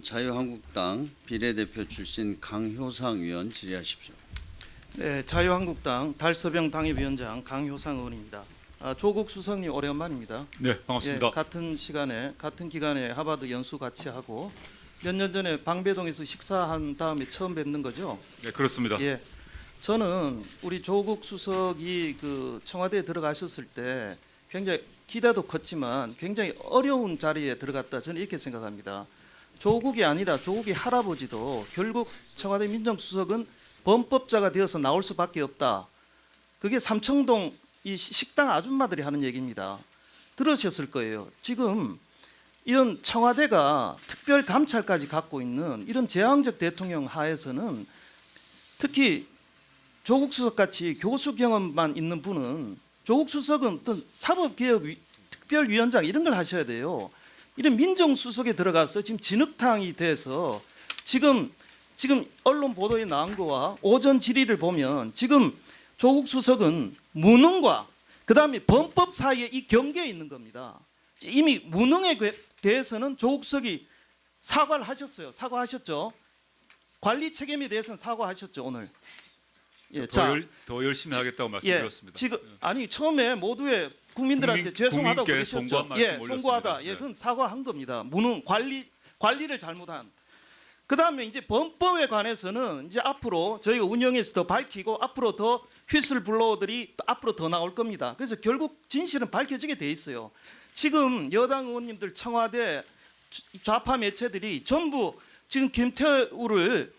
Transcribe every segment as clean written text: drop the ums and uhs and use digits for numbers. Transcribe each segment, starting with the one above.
자유한국당 비례대표 출신 강효상 의원 질의하십시오. 네, 자유한국당 달서병 당협위원장 강효상 의원입니다. 조국 수석님 오래간만입니다. 네, 반갑습니다. 예, 같은 시간에 같은 기간에 하버드 연수 같이 하고 몇 년 전에 방배동에서 식사한 다음에 처음 뵙는 거죠. 네, 그렇습니다. 예, 저는 우리 조국 수석이 그 청와대에 들어가셨을 때 굉장히 기대도 컸지만 굉장히 어려운 자리에 들어갔다 저는 이렇게 생각합니다. 조국이 아니라 조국의 할아버지도 결국 청와대 민정수석은 범법자가 되어서 나올 수밖에 없다. 그게 삼청동 이 식당 아줌마들이 하는 얘기입니다. 들으셨을 거예요. 지금 이런 청와대가 특별 감찰까지 갖고 있는 이런 제왕적 대통령 하에서는 특히 조국 수석 같이 교수 경험만 있는 분은 조국 수석은 어떤 사법개혁 특별위원장 이런 걸 하셔야 돼요. 이런 민정수석에 들어가서 지금 진흙탕이 돼서 지금 언론 보도에 나온 거와 오전 질의를 보면 지금 조국 수석은 무능과 그다음에 범법 사이에 이 경계에 있는 겁니다. 이미 무능에 대해서는 조국 수석이 사과를 하셨어요. 사과하셨죠. 관리 책임에 대해서는 사과하셨죠 오늘. 예, 더 열심히 하겠다고 말씀드렸습니다. 지금 아니 처음에 모두의 국민들한테 죄송하다고 국민께 그러셨죠. 송구한 말씀 예, 올렸습니다. 송구하다. 예, 그건 사과한 겁니다. 무능 관리를 잘못한. 그다음에 이제 범법에 관해서는 이제 앞으로 저희가 운영해서 더 밝히고 앞으로 더 휘슬 블로어들이 앞으로 더 나올 겁니다. 그래서 결국 진실은 밝혀지게 돼 있어요. 지금 여당 의원님들 청와대 좌파 매체들이 전부 지금 김태우를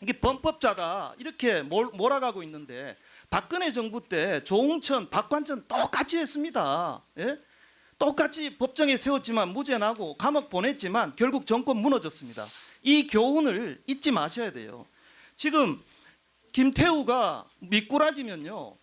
이게 범법자다 이렇게 몰아가고 있는데 박근혜 정부 때 조응천, 박관천 똑같이 했습니다. 예? 똑같이 법정에 세웠지만 무죄 나고 감옥 보냈지만 결국 정권 무너졌습니다. 이 교훈을 잊지 마셔야 돼요. 지금 김태우가 미꾸라지면요,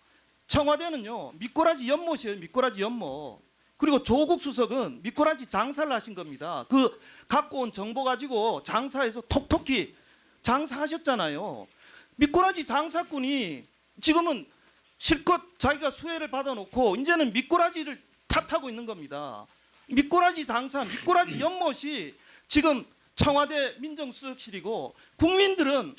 청와대는요 미꾸라지 연못이에요. 미꾸라지 연못. 그리고 조국 수석은 미꾸라지 장사를 하신 겁니다. 그 갖고 온 정보 가지고 장사해서 톡톡히 장사하셨잖아요. 미꾸라지 장사꾼이 지금은 실컷 자기가 수혜를 받아놓고 이제는 미꾸라지를 탓하고 있는 겁니다. 미꾸라지 장사, 미꾸라지 연못이 지금 청와대 민정수석실이고 국민들은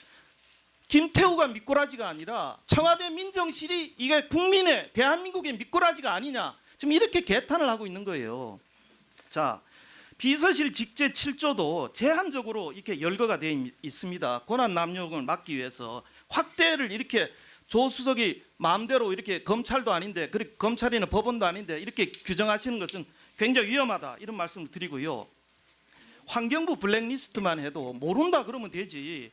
김태우가 미꾸라지가 아니라 청와대 민정실이 이게 국민의 대한민국의 미꾸라지가 아니냐 지금 이렇게 개탄을 하고 있는 거예요. 자, 비서실 직제 7조도 제한적으로 이렇게 열거가 되어 있습니다. 권한 남용을 막기 위해서 확대를 이렇게 조 수석이 마음대로 이렇게 검찰도 아닌데 검찰이나 법원도 아닌데 이렇게 규정하시는 것은 굉장히 위험하다 이런 말씀을 드리고요. 환경부 블랙리스트만 해도 모른다 그러면 되지.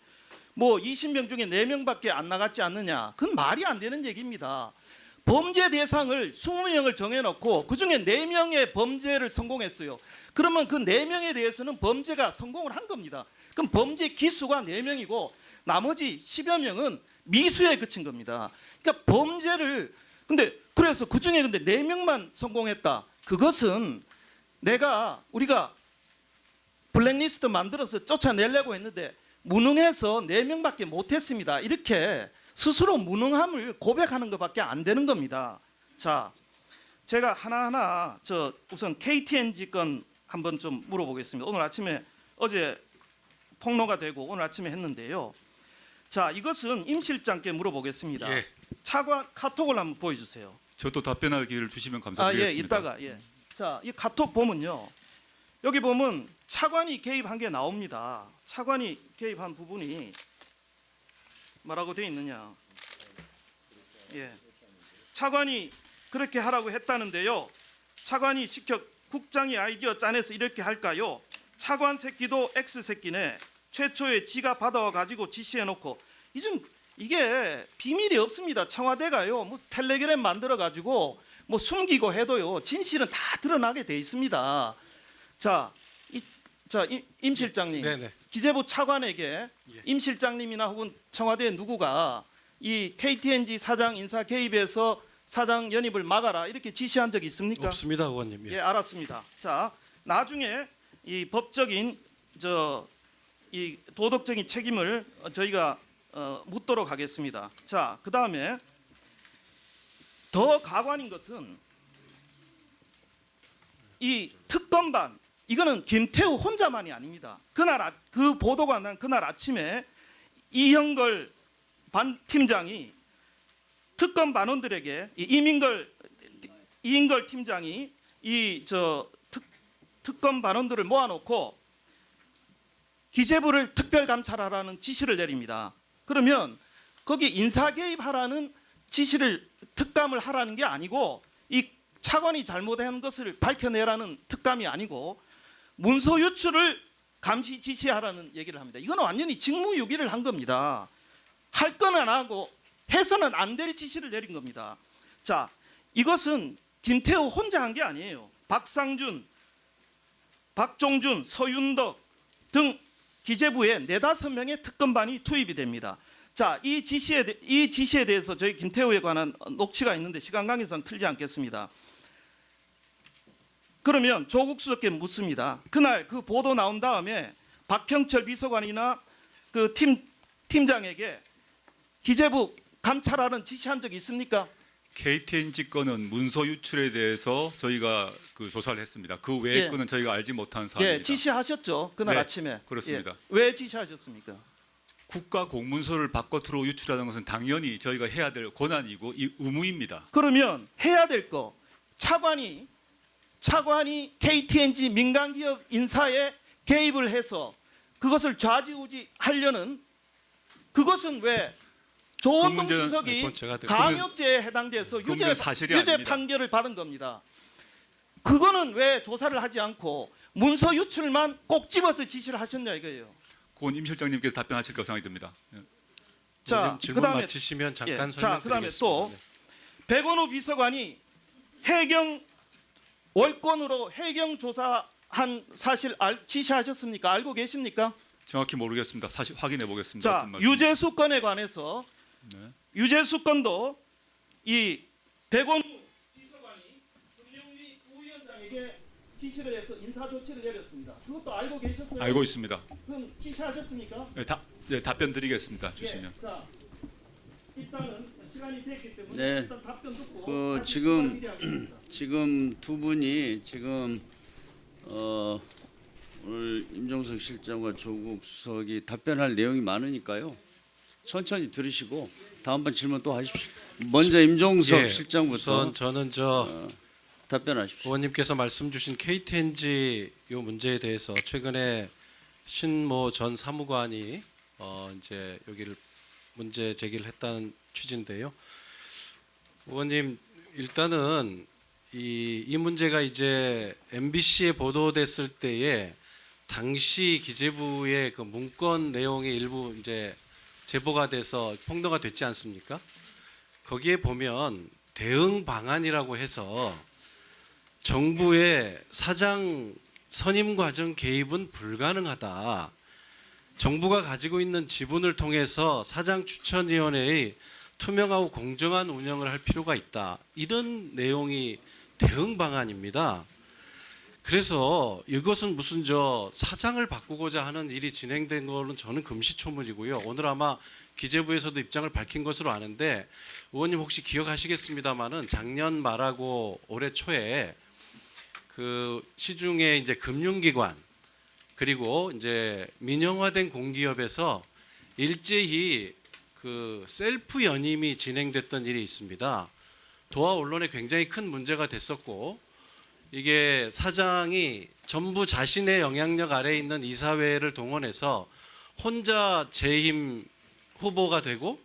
뭐 20명 중에 4명밖에 안 나갔지 않느냐. 그건 말이 안 되는 얘기입니다. 범죄 대상을 20명을 정해놓고 그중에 4명의 범죄를 성공했어요. 그러면 그 4명에 대해서는 범죄가 성공을 한 겁니다. 그럼 범죄 기수가 4명이고 나머지 10여 명은 미수에 그친 겁니다. 그러니까 범죄를 그래서 그중에 근데 4명만 성공했다. 그것은 우리가 블랙리스트 만들어서 쫓아내려고 했는데 무능해서 4명밖에 못했습니다. 이렇게 스스로 무능함을 고백하는 것밖에 안 되는 겁니다. 자, 제가 하나하나 우선 KTNG 건 한번 좀 물어보겠습니다. 오늘 아침에 어제 폭로가 되고 오늘 아침에 했는데요. 자, 이것은 임 실장께 물어보겠습니다. 예. 차관 카톡을 한번 보여주세요. 저도 답변할 기회를 주시면 감사드리겠습니다. 예, 이따가 예. 자, 이 카톡 보면요. 여기 보면 차관이 개입한 게 나옵니다. 차관이 개입한 부분이 뭐라고 되어 있느냐. 예. 차관이 그렇게 하라고 했다는데요. 차관이 시켜 국장이 아이디어 짜내서 이렇게 할까요? 차관 새끼도 X새끼네. 최초에 지가 받아와 가지고 지시해놓고 이게 비밀이 없습니다. 청와대가요. 뭐 텔레그램 만들어 가지고 뭐 숨기고 해도요. 진실은 다 드러나게 돼 있습니다. 임 실장님, 네네. 기재부 차관에게 예. 임 실장님이나 혹은 청와대 누구가 이 KTNG 사장 인사 개입에서 사장 연입을 막아라 이렇게 지시한 적이 있습니까? 없습니다, 의원님. 예, 알았습니다. 자, 나중에 이 법적인 이 도덕적인 책임을 저희가 묻도록 하겠습니다. 자, 그 다음에 더 가관인 것은 이 특검반 이거는 김태우 혼자만이 아닙니다. 그 보도가 난 그날 아침에 이형걸 반 팀장이 특검 반원들에게 이인걸 팀장이 특검 반원들을 모아놓고 기재부를 특별 감찰하라는 지시를 내립니다. 그러면 거기 인사 개입하라는 지시를 특감을 하라는 게 아니고 이 차관이 잘못한 것을 밝혀내라는 특감이 아니고 문서 유출을 감시 지시하라는 얘기를 합니다. 이거는 완전히 직무유기를 한 겁니다. 할 건 안 하고 해서는 안 될 지시를 내린 겁니다. 자, 이것은 김태우 혼자 한 게 아니에요. 박상준, 박종준, 서윤덕 등 기재부에 4-5명의 특검반이 투입이 됩니다. 자, 이 지시에 대해서 저희 김태우에 관한 녹취가 있는데 시간 관계상 틀지 않겠습니다. 그러면 조국 수석께 묻습니다. 그날 그 보도 나온 다음에 박형철 비서관이나 그 팀장에게 기재부 감찰하는 지시한 적 있습니까? KTNG 건은 문서 유출에 대해서 저희가 그 조사를 했습니다. 그 외의 예. 건은 저희가 알지 못한 사안입니다. 예, 지시하셨죠. 그날 네, 아침에. 그렇습니다. 예, 왜 지시하셨습니까? 국가 공문서를 바깥으로 유출하는 것은 당연히 저희가 해야 될 권한이고 이 의무입니다. 그러면 해야 될 거 차관이 KTNG 민간기업 인사에 개입을 해서 그것을 좌지우지하려는 그것은 왜 조원동 문제는- 수석이 그건 제가 강요죄에 해당돼서 그 문제는 사실이 유죄 아닙니다. 판결을 받은 겁니다. 그거는 왜 조사를 하지 않고 문서 유출만 꼭 집어서 지시를 하셨냐 이거예요. 고은 임 실장님께서 답변하실 거 생각이 듭니다. 예. 자, 질문 그다음에 마치시면 잠깐 자, 설명드리겠습니다. 그다음에 또 네. 백원호 비서관이 해경 월권으로 해경 조사한 사실 지시하셨습니까? 알고 계십니까? 정확히 모르겠습니다. 사실 확인해 보겠습니다. 자, 어떤 말씀인지. 유재수 건에 관해서 네. 유재수 건도 이 백원호 비서관이 금융위 부위원장에게 지시를 해서 인사 조치를 내렸습니다. 그것도 알고 계셨어요? 알고 있습니다. 그럼 지시하셨습니까? 네, 답변 드리겠습니다. 주시면. 예, 자, 일단은 시간이 됐기 때문에 네. 일단 답변 듣고 그 다시 지금 수사 질의하겠습니다. 지금 두 분이 지금 오늘 임종석 실장과 조국 수석이 답변할 내용이 많으니까요. 천천히 들으시고 다음번 질문 또 하십시오. 먼저 임종석 예, 실장부터 우선 저는 답변하십시오. 의원님께서 말씀 주신 KTNG 요 문제에 대해서 최근에 신모 전 사무관이 이제 여기를 문제 제기를 했다는 취지인데요. 의원님 일단은 이 문제가 이제 MBC에 보도됐을 때에 당시 기재부의 그 문건 내용이 일부 이제 제보가 돼서 폭로가 됐지 않습니까? 거기에 보면 대응 방안이라고 해서 정부의 사장 선임 과정 개입은 불가능하다. 정부가 가지고 있는 지분을 통해서 사장 추천위원회의 투명하고 공정한 운영을 할 필요가 있다. 이런 내용이 대응 방안입니다. 그래서 이것은 무슨 사장을 바꾸고자 하는 일이 진행된 거는 저는 금시초문이고요. 오늘 아마 기재부에서도 입장을 밝힌 것으로 아는데 의원님 혹시 기억하시겠습니다마는 작년 말하고 올해 초에 그 시중에 이제 금융기관 그리고 이제 민영화된 공기업에서 일제히 그 셀프 연임이 진행됐던 일이 있습니다. 도화 언론에 굉장히 큰 문제가 됐었고 이게 사장이 전부 자신의 영향력 아래에 있는 이사회를 동원해서 혼자 재임 후보가 되고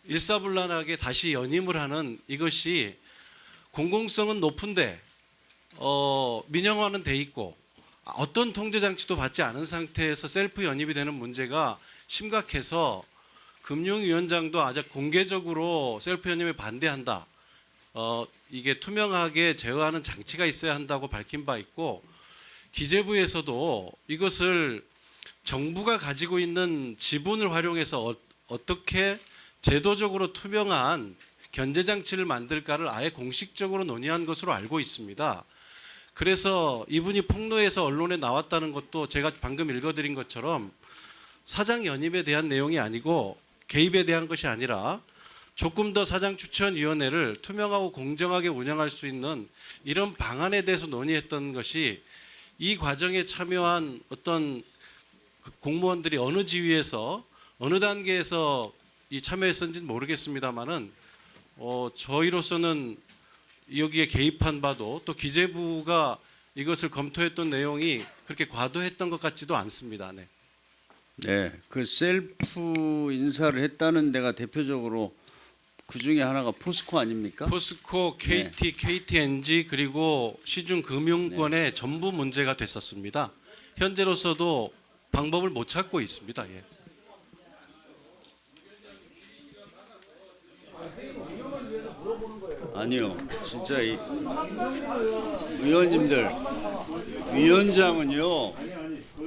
일사불란하게 다시 연임을 하는 이것이 공공성은 높은데 민영화는 돼 있고 어떤 통제 장치도 받지 않은 상태에서 셀프 연임이 되는 문제가 심각해서 금융위원장도 아주 공개적으로 셀프 연임에 반대한다. 이게 투명하게 제어하는 장치가 있어야 한다고 밝힌 바 있고 기재부에서도 이것을 정부가 가지고 있는 지분을 활용해서 어떻게 제도적으로 투명한 견제 장치를 만들까를 아예 공식적으로 논의한 것으로 알고 있습니다. 그래서 이분이 폭로해서 언론에 나왔다는 것도 제가 방금 읽어드린 것처럼 사장 연임에 대한 내용이 아니고 개입에 대한 것이 아니라 조금 더 사장 추천위원회를 투명하고 공정하게 운영할 수 있는 이런 방안에 대해서 논의했던 것이 이 과정에 참여한 어떤 공무원들이 어느 지위에서 어느 단계에서 이 참여했는지는 모르겠습니다만은 저희로서는 여기에 개입한 바도 또 기재부가 이것을 검토했던 내용이 그렇게 과도했던 것 같지도 않습니다. 네. 네, 그 셀프 인사를 했다는 데가 대표적으로 그 중에 하나가 포스코 아닙니까? 포스코, KT, KTNG 그리고 시중금융권의 전부 문제가 됐었습니다. 현재로서도 방법을 못 찾고 있습니다. 예. 아니요, 진짜 이 의원님들,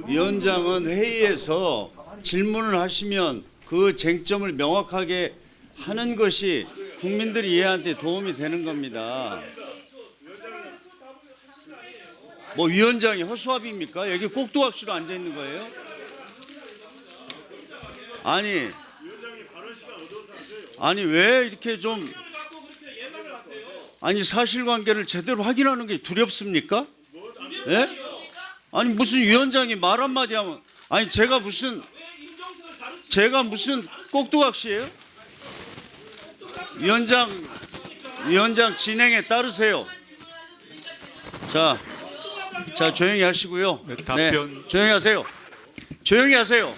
위원장은 회의에서 질문을 하시면 그 쟁점을 명확하게 하는 것이 국민들이 이해하는데 도움이 되는 겁니다. 뭐 위원장이 허수아비입니까? 여기 꼭두각시로 앉아 있는 거예요? 아니 왜 이렇게 좀 사실관계를 제대로 확인하는 게 두렵습니까? 예? 아니 무슨 위원장이 말 한마디 하면 제가 무슨 꼭두각시예요? 위원장 진행에 따르세요. 자 조용히 하시고요. 네, 답변. 조용히 하세요.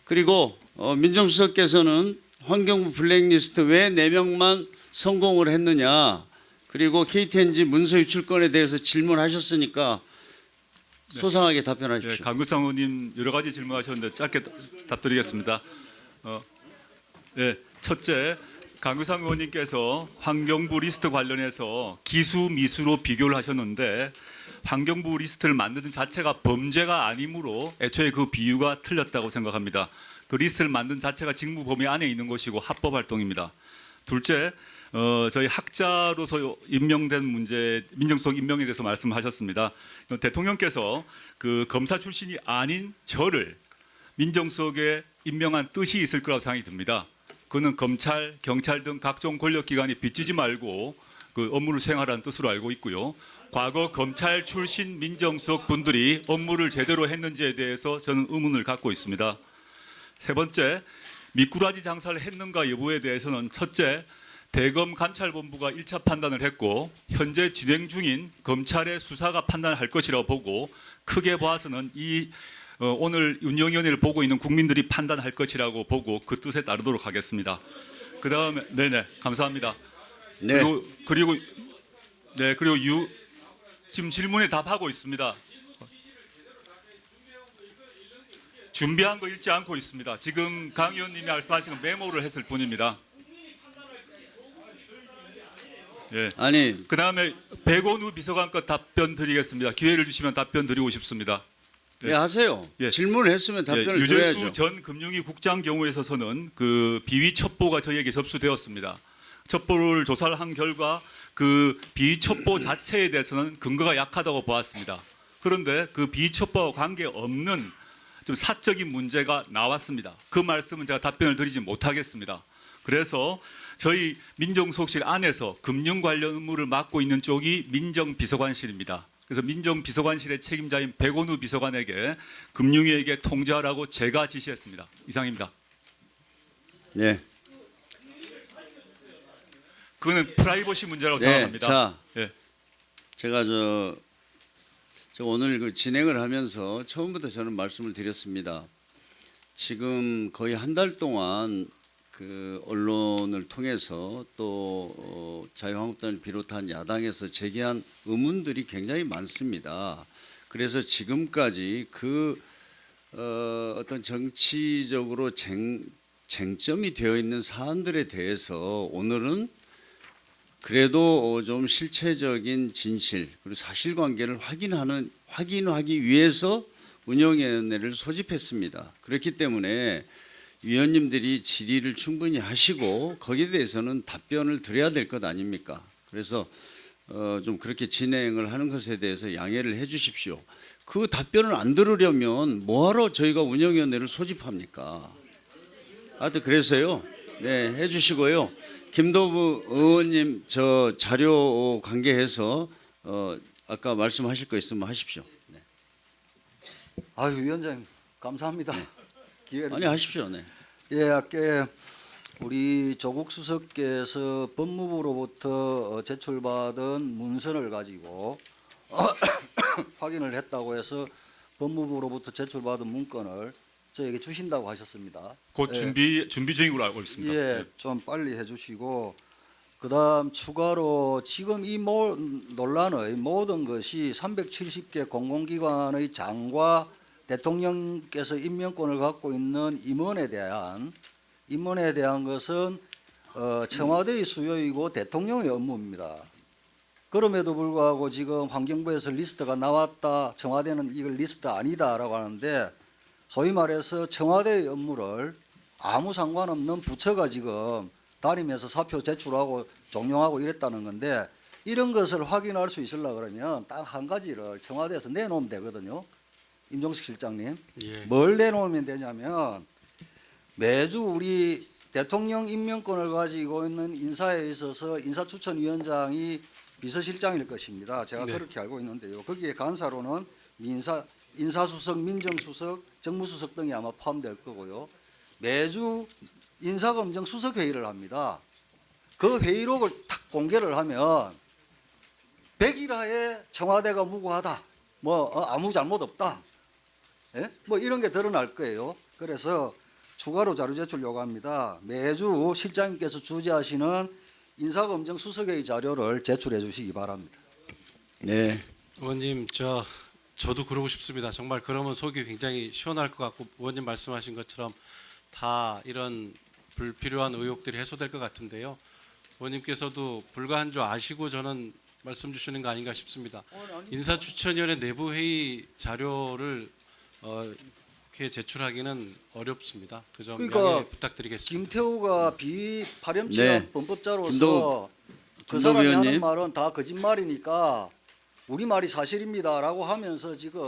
그리고 민정수석께서는 환경부 블랙리스트 왜 4명만 성공을 했느냐, 그리고 KTNG 문서 유출건에 대해서 질문하셨으니까 소상하게 답변하십시오. 네, 강규상 의원님 여러 가지 질문하셨는데 짧게 답드리겠습니다. 네, 첫째, 강규상 의원님께서 환경부 리스트 관련해서 기수 미수로 비교를 하셨는데 환경부 리스트를 만드는 자체가 범죄가 아니므로 애초에 그 비유가 틀렸다고 생각합니다. 그 리스트를 만든 자체가 직무 범위 안에 있는 것이고 합법 활동입니다. 둘째, 저희 학자로서 임명된 문제, 민정수석 임명에 대해서 말씀하셨습니다. 대통령께서 그 검사 출신이 아닌 저를 민정수석에 임명한 뜻이 있을 거라고 생각이 듭니다. 그는 검찰, 경찰 등 각종 권력기관이 빚지지 말고 그 업무를 수행하라는 뜻으로 알고 있고요. 과거 검찰 출신 민정수석 분들이 업무를 제대로 했는지에 대해서 저는 의문을 갖고 있습니다. 세 번째, 미꾸라지 장사를 했는가 여부에 대해서는 첫째, 대검 감찰본부가 1차 판단을 했고 현재 진행 중인 검찰의 수사가 판단할 것이라고 보고 크게 봐서는 오늘 운영위원회를 보고 있는 국민들이 판단할 것이라고 보고 그 뜻에 따르도록 하겠습니다. 그 다음에 감사합니다. 네. 그리고 지금 질문에 답하고 있습니다. 준비한 거 읽지 않고 있습니다. 지금 강 의원님이 말씀하신 건 메모를 했을 뿐입니다. 예. 그 다음에 백원우 비서관 것 답변 드리겠습니다. 기회를 주시면 답변 드리고 싶습니다. 네, 하세요. 예. 질문을 했으면 답변을 유재수 드려야죠. 전 금융위 국장 경우에 있어서는 그 비위 첩보가 저희에게 접수되었습니다. 첩보를 조사를 한 결과 그 비위 첩보 자체에 대해서는 근거가 약하다고 보았습니다. 그런데 그 비위 첩보와 관계없는 좀 사적인 문제가 나왔습니다. 그 말씀은 제가 답변을 드리지 못하겠습니다. 그래서 저희 민정수석실 안에서 금융 관련 업무를 맡고 있는 쪽이 민정비서관실입니다. 그래서 민정비서관실의 책임자인 백원우 비서관에게 금융위에게 통지하라고 제가 지시했습니다. 이상입니다. 네. 그거는 프라이버시 문제라고 생각합니다. 자, 예. 제가 저 오늘 그 진행을 하면서 처음부터 저는 말씀을 드렸습니다. 지금 거의 한 달 동안 그 언론을 통해서 또 자유한국당을 비롯한 야당에서 제기한 의문들이 굉장히 많습니다. 그래서 지금까지 그 어떤 정치적으로 쟁점이 되어 있는 사안들에 대해서 오늘은 그래도 좀 실체적인 진실 그리고 사실관계를 확인하기 위해서 운영위원회를 소집했습니다. 그렇기 때문에 위원님들이 질의를 충분히 하시고 거기에 대해서는 답변을 드려야 될 것 아닙니까? 그래서 좀 그렇게 진행을 하는 것에 대해서 양해를 해 주십시오. 그 답변을 안 들으려면 뭐하러 저희가 운영위원회를 소집합니까? 하여튼 그래서요. 네, 해 주시고요. 김도부 의원님 저 자료 관계해서 아까 말씀하실 거 있으면 하십시오. 아유 위원장님 감사합니다. 기회를 아니 하십시오. 네. 예, 아까 우리 조국 수석께서 법무부로부터 제출받은 문서를 가지고 확인을 했다고 해서 법무부로부터 제출받은 문건을 저에게 주신다고 하셨습니다. 곧 예. 준비 중인 걸로 알고 있습니다. 예, 네. 좀 빨리 해주시고 그다음 추가로 지금 이 논란의 모든 것이 370개 공공기관의 장과 대통령께서 임명권을 갖고 있는 임원에 대한 것은 청와대의 수요이고 대통령의 업무입니다. 그럼에도 불구하고 지금 환경부에서 리스트가 나왔다. 청와대는 이걸 리스트 아니다라고 하는데 소위 말해서 청와대의 업무를 아무 상관없는 부처가 지금 다니면서 사표 제출하고 종용하고 이랬다는 건데 이런 것을 확인할 수 있으려고 그러면 딱 한 가지를 청와대에서 내놓으면 되거든요. 임종석 실장님. 예. 뭘 내놓으면 되냐면 매주 우리 대통령 임명권을 가지고 있는 인사에 있어서 인사추천위원장이 비서실장일 것입니다. 제가 네. 그렇게 알고 있는데요. 거기에 간사로는 인사수석, 민정수석, 정무수석 등이 아마 포함될 거고요. 매주 인사검증 수석회의를 합니다. 그 회의록을 탁 공개를 하면 100일 하에 청와대가 무고하다. 아무 잘못 없다. 예? 이런 게 드러날 거예요. 그래서 추가로 자료 제출 요구합니다. 매주 실장님께서 주재하시는 인사검증 수석회의 자료를 제출해 주시기 바랍니다. 네. 의원님 저도 그러고 싶습니다. 정말 그러면 속이 굉장히 시원할 것 같고 의원님 말씀하신 것처럼 다 이런 불필요한 의혹들이 해소될 것 같은데요. 의원님께서도 불과 한 주 아시고 저는 말씀 주시는 거 아닌가 싶습니다. 인사추천위원회 내부회의 자료를 국회에 제출하기는 어렵습니다. 그 점 그러니까 양해 부탁드리겠습니다. 김태우가 비파렴치한 네. 범법자로서 그 김도우 사람이 하는 위원님. 말은 다 거짓말이니까 우리 말이 사실입니다라고 하면서 지금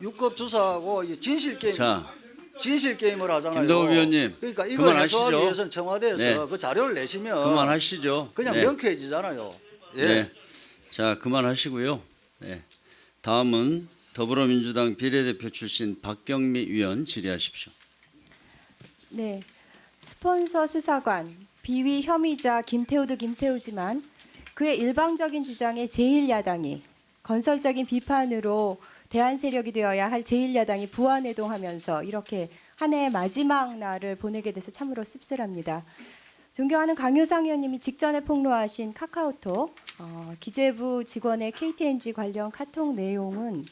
육급 조사하고 진실 게임을 하잖아요. 김도우 위원님, 그러니까 이걸 그만하시죠. 해소하기 위해서는 청와대에서 네. 그 자료를 내시면 그만하시죠. 그냥 네. 명쾌해지잖아요. 예. 네. 자, 그만하시고요. 네. 다음은 더불어민주당 비례대표 출신 박경미 의원 질의하십시오. 네, 스폰서 수사관, 비위 혐의자 김태우도 김태우지만 그의 일방적인 주장에 제1야당이 건설적인 비판으로 대안 세력이 되어야 할 제1야당이 부안해동하면서 이렇게 한 해의 마지막 날을 보내게 돼서 참으로 씁쓸합니다. 존경하는 강효상 의원님이 직전에 폭로하신 카카오톡 기재부 직원의 KTNG 관련 카톡 내용은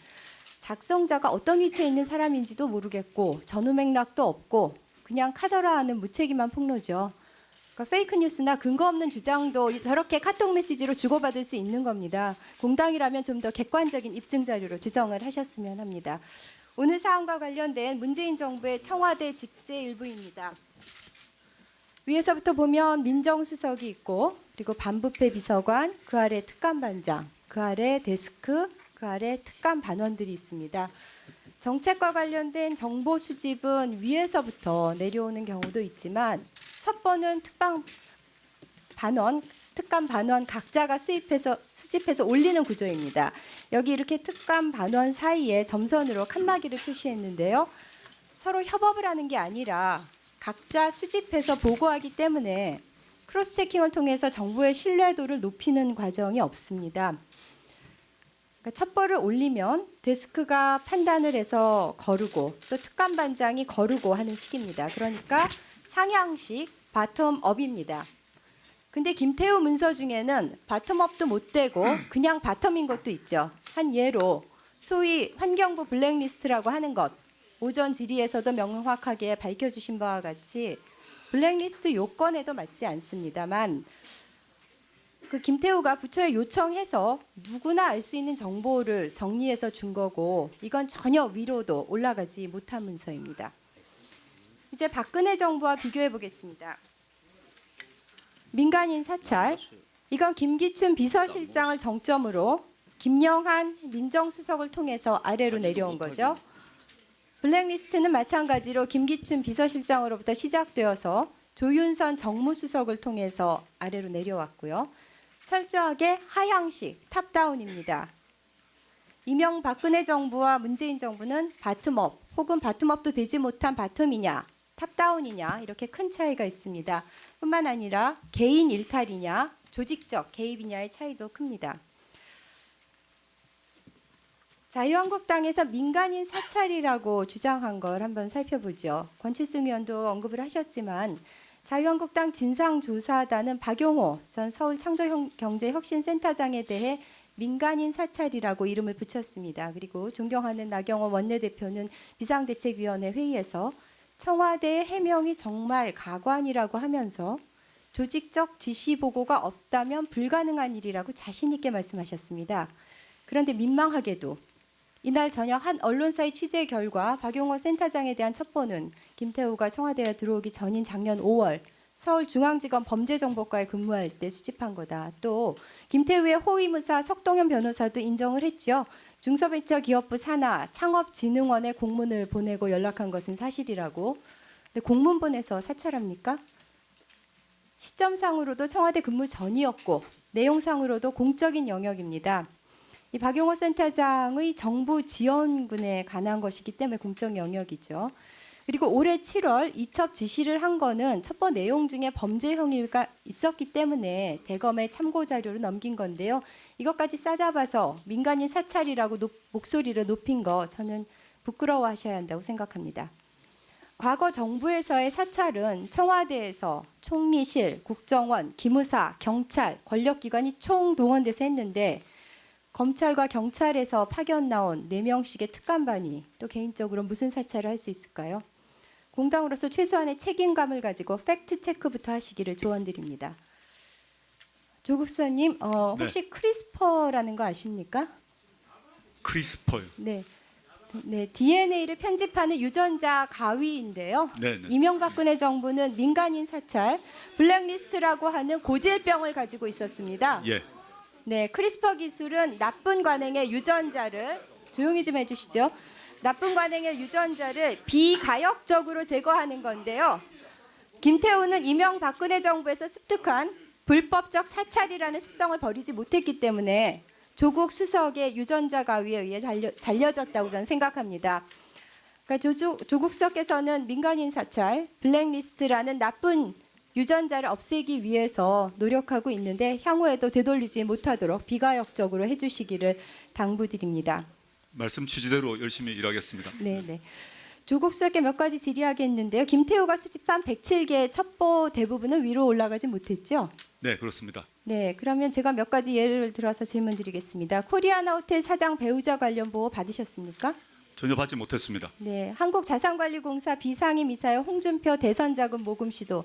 작성자가 어떤 위치에 있는 사람인지도 모르겠고 전후 맥락도 없고 그냥 카더라하는 무책임한 폭로죠. 그러니까 페이크 뉴스나 근거 없는 주장도 저렇게 카톡 메시지로 주고받을 수 있는 겁니다. 공당이라면 좀 더 객관적인 입증 자료로 주장을 하셨으면 합니다. 오늘 사안과 관련된 문재인 정부의 청와대 직제 일부입니다. 위에서부터 보면 민정수석이 있고 그리고 반부패 비서관, 그 아래 특감반장, 그 아래 데스크, 그 아래 특감 반원들이 있습니다. 정책과 관련된 정보 수집은 위에서부터 내려오는 경우도 있지만 첫 번은 특감 반원 각자가 수집해서 올리는 구조입니다. 여기 이렇게 특감 반원 사이에 점선으로 칸막이를 표시했는데요. 서로 협업을 하는 게 아니라 각자 수집해서 보고하기 때문에 크로스 체킹을 통해서 정보의 신뢰도를 높이는 과정이 없습니다. 그러니까 첩보를 올리면 데스크가 판단을 해서 거르고 또 특감반장이 거르고 하는 식입니다. 그러니까 상향식 바텀업입니다. 근데 김태우 문서 중에는 바텀업도 못 되고 그냥 바텀인 것도 있죠. 한 예로 소위 환경부 블랙리스트라고 하는 것 오전 질의에서도 명확하게 밝혀주신 바와 같이 블랙리스트 요건에도 맞지 않습니다만 그 김태우가 부처에 요청해서 누구나 알 수 있는 정보를 정리해서 준 거고 이건 전혀 위로도 올라가지 못한 문서입니다. 이제 박근혜 정부와 비교해 보겠습니다. 민간인 사찰 이건 김기춘 비서실장을 정점으로 김영한 민정수석을 통해서 아래로 내려온 거죠. 블랙리스트는 마찬가지로 김기춘 비서실장으로부터 시작되어서 조윤선 정무수석을 통해서 아래로 내려왔고요. 철저하게 하향식 탑다운입니다. 이명박근혜 정부와 문재인 정부는 바텀업 혹은 바텀업도 되지 못한 바텀이냐 탑다운이냐 이렇게 큰 차이가 있습니다. 뿐만 아니라 개인 일탈이냐 조직적 개입이냐의 차이도 큽니다. 자유한국당에서 민간인 사찰이라고 주장한 걸 한번 살펴보죠. 권칠승 의원도 언급을 하셨지만 자유한국당 진상조사단은 박용호 전 서울창조경제혁신센터장에 대해 민간인 사찰이라고 이름을 붙였습니다. 그리고 존경하는 나경원 원내대표는 비상대책위원회 회의에서 청와대의 해명이 정말 가관이라고 하면서 조직적 지시 보고가 없다면 불가능한 일이라고 자신 있게 말씀하셨습니다. 그런데 민망하게도 이날 저녁 한 언론사의 취재 결과 박용호 센터장에 대한 첩보는 김태우가 청와대에 들어오기 전인 작년 5월 서울중앙지검 범죄정보과에 근무할 때 수집한 거다. 또 김태우의 호위무사 석동현 변호사도 인정을 했죠. 중소벤처기업부 산하 창업진흥원에 공문을 보내고 연락한 것은 사실이라고. 근데 공문 보내서 사찰합니까? 시점상으로도 청와대 근무 전이었고 내용상으로도 공적인 영역입니다. 이 박용호 센터장의 정부 지원군에 관한 것이기 때문에 공적 영역이죠. 그리고 올해 7월 이첩 지시를 한 거는 첩보 내용 중에 범죄 행위가 있었기 때문에 대검에 참고 자료로 넘긴 건데요. 이것까지 싸잡아서 민간인 사찰이라고 목소리를 높인 거 저는 부끄러워하셔야 한다고 생각합니다. 과거 정부에서의 사찰은 청와대에서 총리실, 국정원, 기무사, 경찰, 권력기관이 총동원돼서 했는데 검찰과 경찰에서 파견 나온 4명씩의 특감반이 또 개인적으로 무슨 사찰을 할 수 있을까요? 공당으로서 최소한의 책임감을 가지고 팩트 체크부터 하시기를 조언드립니다. 조국수님, 혹시 크리스퍼라는 거 아십니까? 크리스퍼요. 네. 네, DNA를 편집하는 유전자 가위인데요. 네, 네. 이명박근혜 정부는 민간인 사찰, 블랙리스트라고 하는 고질병을 가지고 있었습니다. 예. 네, 크리스퍼 기술은 나쁜 관행의 유전자를 조용히 좀 해주시죠. 나쁜 관행의 유전자를 비가역적으로 제거하는 건데요. 김태우는 이명박근혜 정부에서 습득한 불법적 사찰이라는 습성을 버리지 못했기 때문에 조국 수석의 유전자 가위에 의해 잘려졌다고 저는 생각합니다. 그러니까 조국 수석께서는 민간인 사찰, 블랙리스트라는 나쁜 유전자를 없애기 위해서 노력하고 있는데 향후에도 되돌리지 못하도록 비가역적으로 해주시기를 당부드립니다. 말씀 취지대로 열심히 일하겠습니다. 네. 조국 수석께 몇 가지 질의하겠는데요. 김태우가 수집한 107개의 첩보 대부분은 위로 올라가지 못했죠? 네, 그렇습니다. 네, 그러면 제가 몇 가지 예를 들어서 질문드리겠습니다. 코리아나 호텔 사장 배우자 관련 보호 받으셨습니까? 전혀 받지 못했습니다. 네, 한국자산관리공사 비상임 이사의 홍준표 대선자금 모금 시도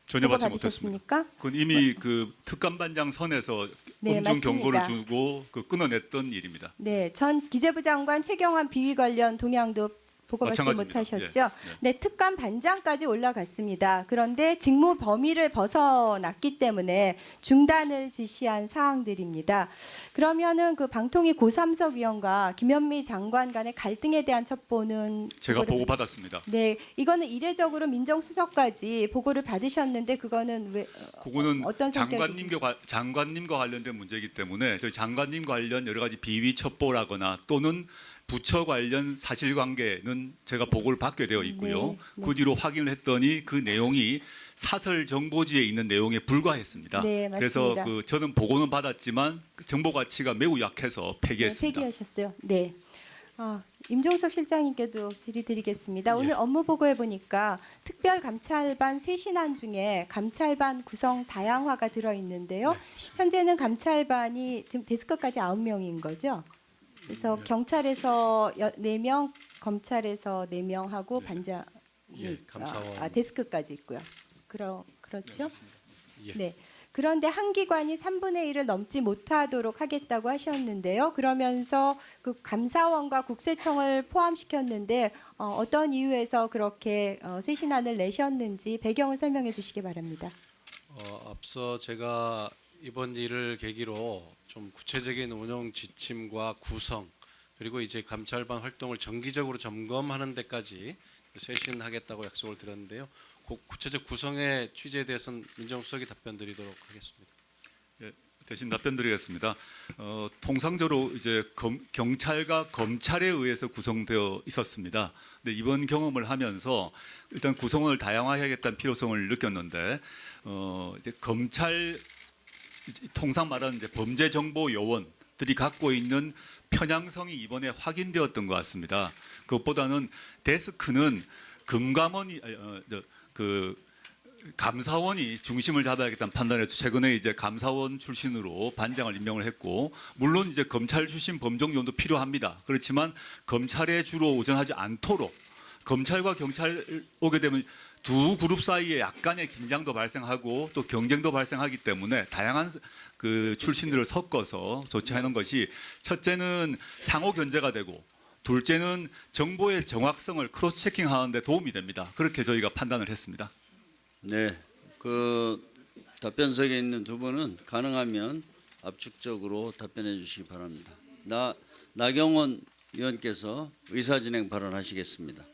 전혀 보고 받지 못했습니다. 받으셨습니까? 그건 이미 그 특감반장 선에서 네, 엄중 경고를 맞습니다. 주고 끊어냈던 일입니다. 네, 전 기재부 장관 최경환 비위 관련 동향도 보고받지 마찬가지입니다. 못하셨죠. 네, 특감 반장까지 올라갔습니다. 그런데 직무 범위를 벗어났기 때문에 중단을 지시한 사항들입니다. 그러면은 그 방통위 고삼석 위원과 김현미 장관 간의 갈등에 대한 첩보는 제가 보고를 보고받았습니다. 네, 이거는 이례적으로 민정수석까지 보고를 받으셨는데 그거는 왜 그거는 어떤 장관님과 관련된 문제이기 때문에 저희 장관님과 관련 여러 가지 비위 첩보라거나 또는 부처 관련 사실관계는 제가 보고를 받게 되어 있고요. 네. 그 뒤로 확인을 했더니 그 내용이 사설 정보지에 있는 내용에 불과했습니다. 네, 그래서 맞습니다. 저는 보고는 받았지만 그 정보 가치가 매우 약해서 폐기했습니다. 네, 폐기하셨어요. 네. 임종석 실장님께도 질의드리겠습니다. 오늘 업무 보고해 보니까 특별감찰반 쇄신안 중에 감찰반 구성 다양화가 들어 있는데요. 현재는 감찰반이 지금 데스크까지 9명인 거죠. 그래서 경찰에서 4명, 검찰에서 4명 하고 반장 감사원. 데스크까지 있고요. 그렇죠? 예. 네. 그런데 한 기관이 3분의 1을 넘지 못하도록 하겠다고 하셨는데요. 그러면서 그 감사원과 국세청을 포함시켰는데 어떤 이유에서 그렇게 쇄신안을 내셨는지 배경을 설명해 주시기 바랍니다. 앞서 제가 이번 일을 계기로 좀 구체적인 운영 지침과 구성 그리고 이제 감찰반 활동을 정기적으로 점검하는 데까지 쇄신하겠다고 약속을 드렸는데요. 구체적 구성의 취지에 대해서는 민정수석이 답변드리도록 하겠습니다. 대신 답변드리겠습니다. 통상적으로 이제 경찰과 검찰에 의해서 구성되어 있었습니다. 근데 이번 경험을 하면서 일단 구성을 다양화해야겠다는 필요성을 느꼈는데 이제 검찰 통상 말하는 이제 범죄정보 요원들이 갖고 있는 편향성이 이번에 확인되었던 것 같습니다. 그것보다는 데스크는 감사원이 중심을 잡아야겠다는 판단에서 최근에 이제 감사원 출신으로 반장을 임명을 했고, 물론 이제 검찰 출신 범정요원도 필요합니다. 그렇지만 검찰에 주로 의존하지 않도록, 검찰과 경찰 오게 되면 두 그룹 사이에 약간의 긴장도 발생하고 또 경쟁도 발생하기 때문에 다양한 그 출신들을 섞어서 조치하는 것이 첫째는 상호 견제가 되고 둘째는 정보의 정확성을 크로스 체킹하는 데 도움이 됩니다. 그렇게 저희가 판단을 했습니다. 네, 그 답변석에 있는 두 분은 가능하면 압축적으로 답변해 주시기 바랍니다. 나경원 의원께서 의사진행 발언하시겠습니다.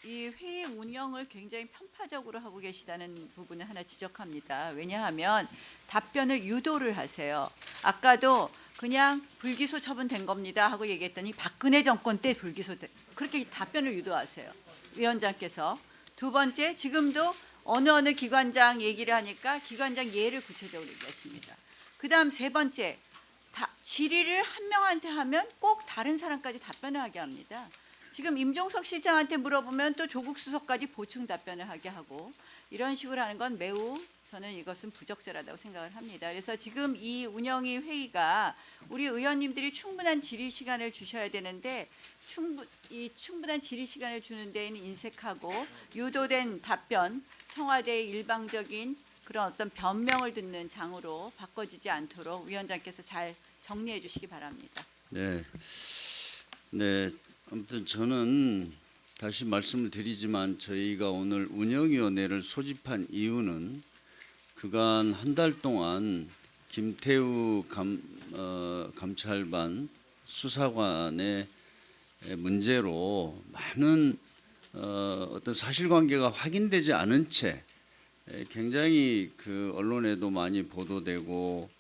이 회의 운영을 굉장히 편파적으로 하고 계시다는 부분을 하나 지적합니다. 왜냐하면 답변을 유도를 하세요. 아까도 그냥 불기소 처분된 겁니다 하고 얘기했더니 박근혜 정권 때 불기소 그렇게 답변을 유도하세요. 위원장께서. 두 번째, 지금도 어느 기관장 얘기를 하니까 기관장 예를 구체적으로 얘기하십니다. 그다음 세 번째, 질의를 한 명한테 하면 꼭 다른 사람까지 답변을 하게 합니다. 지금 임종석 실장한테 물어보면 또 조국 수석까지 보충 답변을 하게 하고 이런 식으로 하는 건 매우 저는 이것은 부적절하다고 생각을 합니다. 그래서 지금 이 운영위 회의가 우리 의원님들이 충분한 질의 시간을 주셔야 되는데 충분한 질의 시간을 주는 데에는 인색하고 유도된 답변, 청와대의 일방적인 그런 어떤 변명을 듣는 장으로 바꿔지지 않도록 위원장께서 잘 정리해 주시기 바랍니다. 네, 아무튼 저는 다시 말씀을 드리지만 저희가 오늘 운영위원회를 소집한 이유는 그간 한 달 동안 김태우 감찰반 수사관의 문제로 많은 어떤 사실관계가 확인되지 않은 채 굉장히 그 언론에도 많이 보도되고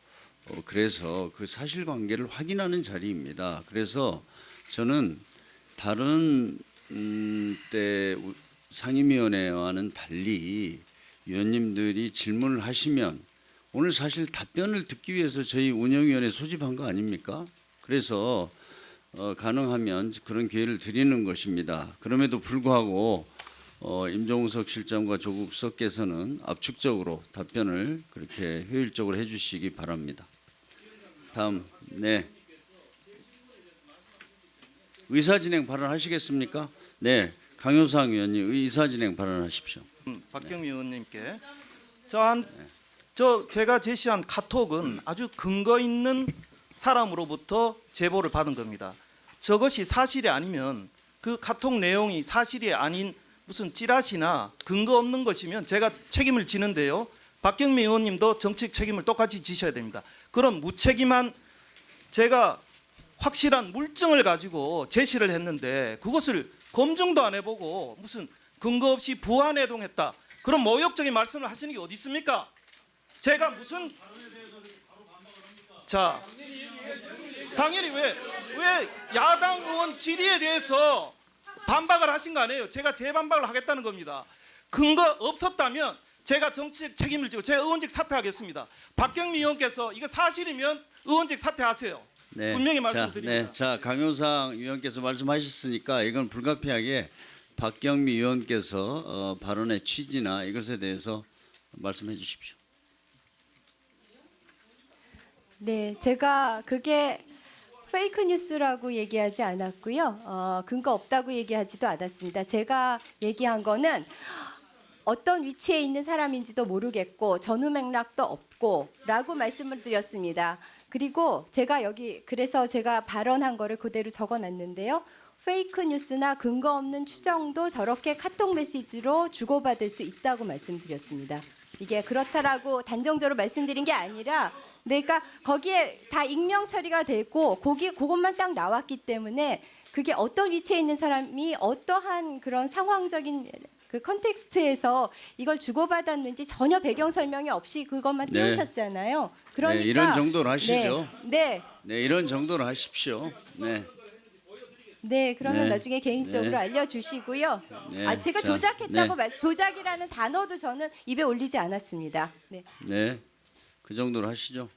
그래서 그 사실관계를 확인하는 자리입니다. 그래서 저는 다른 때 상임위원회와는 달리 위원님들이 질문을 하시면 오늘 사실 답변을 듣기 위해서 저희 운영위원회 소집한 거 아닙니까? 그래서 가능하면 그런 기회를 드리는 것입니다. 그럼에도 불구하고 임종석 실장과 조국 수석께서는 압축적으로 답변을 그렇게 효율적으로 해주시기 바랍니다. 다음, 네. 의사진행 발언하시겠습니까? 네, 강효상 의원님 의사진행 발언하십시오. 박경미 의원님께 제가 제시한 카톡은 아주 근거 있는 사람으로부터 제보를 받은 겁니다. 저것이 사실이 아니면 그 카톡 내용이 사실이 아닌 무슨 찌라시나 근거 없는 것이면 제가 책임을 지는데요. 박경미 의원님도 정책 책임을 똑같이 지셔야 됩니다. 그런 무책임한 제가 확실한 물증을 가지고 제시를 했는데 그것을 검증도 안 해보고 무슨 근거 없이 부안해동했다. 그런 모욕적인 말씀을 하시는 게 어디 있습니까? 제가 무슨 자 당연히 왜 야당 의원 질의에 대해서 반박을 하신 거 아니에요? 제가 재반박을 하겠다는 겁니다. 근거 없었다면 제가 정치적 책임을 지고 제가 의원직 사퇴하겠습니다. 박경미 의원께서 이거 사실이면 의원직 사퇴하세요. 네, 분명히 말씀드립니다. 자, 강효상 의원께서 말씀하셨으니까 이건 불가피하게 박경미 의원께서 발언의 취지나 이것에 대해서 말씀해 주십시오. 네, 제가 그게 페이크 뉴스라고 얘기하지 않았고요. 근거 없다고 얘기하지도 않았습니다. 제가 얘기한 거는 어떤 위치에 있는 사람인지도 모르겠고 전후 맥락도 없고라고 말씀을 드렸습니다. 그리고 그래서 제가 발언한 거를 그대로 적어놨는데요. 페이크 뉴스나 근거 없는 추정도 저렇게 카톡 메시지로 주고받을 수 있다고 말씀드렸습니다. 이게 그렇다라고 단정적으로 말씀드린 게 아니라 그러니까 거기에 다 익명 처리가 되고 그것만 딱 나왔기 때문에 그게 어떤 위치에 있는 사람이 어떠한 그런 상황적인 그 컨텍스트에서 이걸 주고받았는지 전혀 배경 설명이 없이 그것만 네. 띄우셨잖아요. 그러니까 네, 이런 정도로 하시죠. 네. 네, 이런 정도로 하십시오. 네. 네, 그러면 네. 나중에 개인적으로 네. 알려주시고요. 네. 제가 자, 조작했다고 네. 말씀, 조작이라는 단어도 저는 입에 올리지 않았습니다. 네. 네. 그 정도로 하시죠.